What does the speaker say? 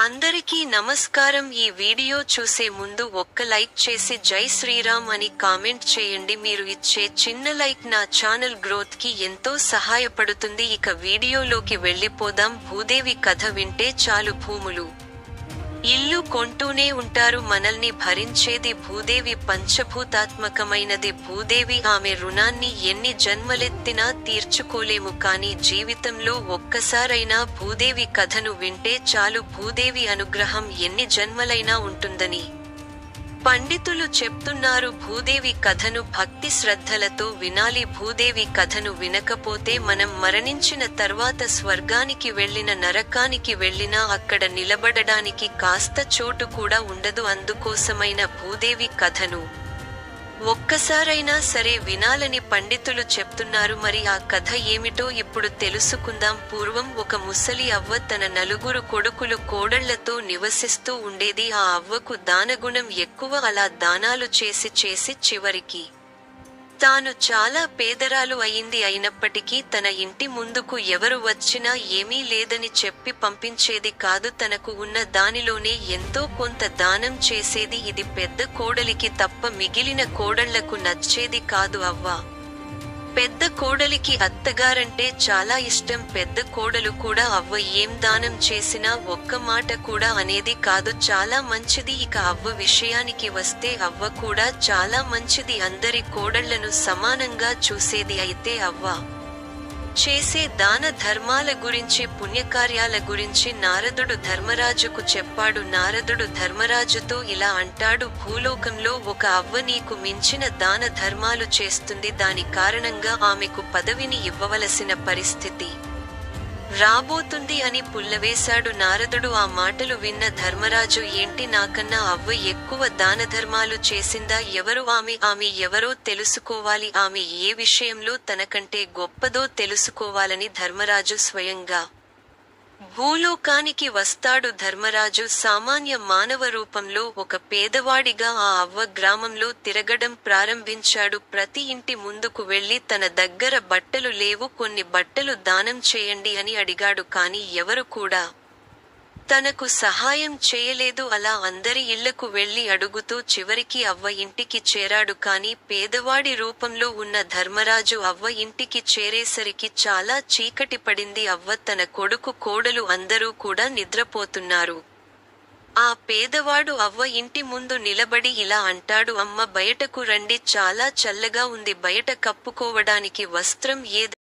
అందరికీ నమస్కారం. ఈ వీడియో చూసే ముందు ఒక్క లైక్ చేసి జై శ్రీరామ్ అని కామెంట్ చేయండి. మీరు ఇచ్చే చిన్న లైక్ నా ఛానల్ గ్రోత్ కి ఎంతో సహాయపడుతుంది. ఇక వీడియోలోకి వెళ్ళిపోదాం. భూదేవి కథ వింటే చాలు భూములు ఇల్లు కొంటూనే ఉంటారు. మనల్ని భరించేది భూదేవి, పంచభూతాత్మకమైనది భూదేవి. ఆమె రుణాన్ని ఎన్ని జన్మలెత్తినా తీర్చుకోలేము, కానీ జీవితంలో ఒక్కసారైనా భూదేవి కథను వింటే చాలు. భూదేవి అనుగ్రహం ఎన్ని జన్మలైనా ఉంటుందని పండితులు చెప్తున్నారు. భూదేవి కథను భక్తి శ్రద్ధలతో వినాలి. భూదేవి కథను వినకపోతే మనం మరణించిన తర్వాత స్వర్గానికి వెళ్ళిన నరకానికి వెళ్ళినా అక్కడ నిలబడడానికి కాస్త చోటు కూడా ఉండదు. అందుకోసమైన భూదేవి కథను ఒక్కసారైనా సరే వినాలని పండితులు చెప్తున్నారు. మరి ఆ కథ ఏమిటో ఇప్పుడు తెలుసుకుందాం. పూర్వం ఒక ముసలి అవ్వ తన నలుగురు కొడుకులు కోడళ్లతో నివసిస్తూ ఉండేది. ఆ అవ్వకు దానగుణం ఎక్కువ. అలా దానాలు చేసి చేసి చివరికి తాను చాలా పేదరాలు అయింది. అయినప్పటికీ తన ఇంటి ముందుకు ఎవరు వచ్చినా ఏమీ లేదని చెప్పి పంపించేది కాదు. తనకు ఉన్న దానిలోనే ఎంతో కొంత దానం చేసేది. ఇది పెద్ద కోడలికి తప్ప మిగిలిన కోడళ్లకు నచ్చేది కాదు. అవ్వ పెద్ద కోడలికి అత్తగారంటే చాలా ఇష్టం. పెద్ద కోడలు కూడా అవ్వ ఏం దానం చేసినా ఒక్క మాట కూడా అనేది కాదు. చాలా మంచిది. ఇక అవ్వ విషయానికి వస్తే అవ్వ కూడా చాలా మంచిది. అందరి కోడళ్లను సమానంగా చూసేది. అయితే అవ్వ చేసే దాన ధర్మాల గురించి, పుణ్యకార్యాల గురించి నారదుడు ధర్మరాజుకు చెప్పాడు. నారదుడు ధర్మరాజుతో ఇలా అంటాడు: భూలోకంలో ఒక అవ్వ నీకు మించిన దాన ధర్మాలు చేస్తుంది. దాని కారణంగా ఆమెకు పదవిని ఇవ్వవలసిన పరిస్థితి రాబోతుంది అని పుల్లవేశాడు. నారదుడు ఆ మాటలు విన్న ధర్మరాజు, ఏంటి నాకన్నా అవ్వ ఎక్కువ దానధర్మాలు చేసిందా? ఎవరు ఆమె? ఆమె ఎవరో తెలుసుకోవాలి. ఆమె ఏ విషయంలో తనకంటే గొప్పదో తెలుసుకోవాలని ధర్మరాజు స్వయంగా భూలోకానికి వస్తాడు. ధర్మరాజు సామాన్య మానవ రూపంలో ఒక పేదవాడిగా ఆ అవ్వ గ్రామంలో తిరగడం ప్రారంభించాడు. ప్రతి ఇంటి ముందుకు వెళ్లి తన దగ్గర బట్టలు లేవు, కొన్ని బట్టలు దానం చేయండి అని అడిగాడు. కానీ ఎవరు కూడా తనకు సహాయం చేయలేదు. అలా అందరి ఇళ్లకు వెళ్లి అడుగుతూ చివరికి అవ్వ ఇంటికి చేరాడు. కానీ పేదవాడి రూపంలో ఉన్న ధర్మరాజు అవ్వ ఇంటికి చేరేసరికి చాలా చీకటి పడింది. అవ్వ, తన కొడుకు, కోడలు అందరూ కూడా నిద్రపోతున్నారు. ఆ పేదవాడు అవ్వ ఇంటి ముందు నిలబడి ఇలా అంటాడు: అమ్మ, బయటకు రండి, చాలా చల్లగా ఉంది. బయట కప్పుకోవడానికి వస్త్రం ఏదైనా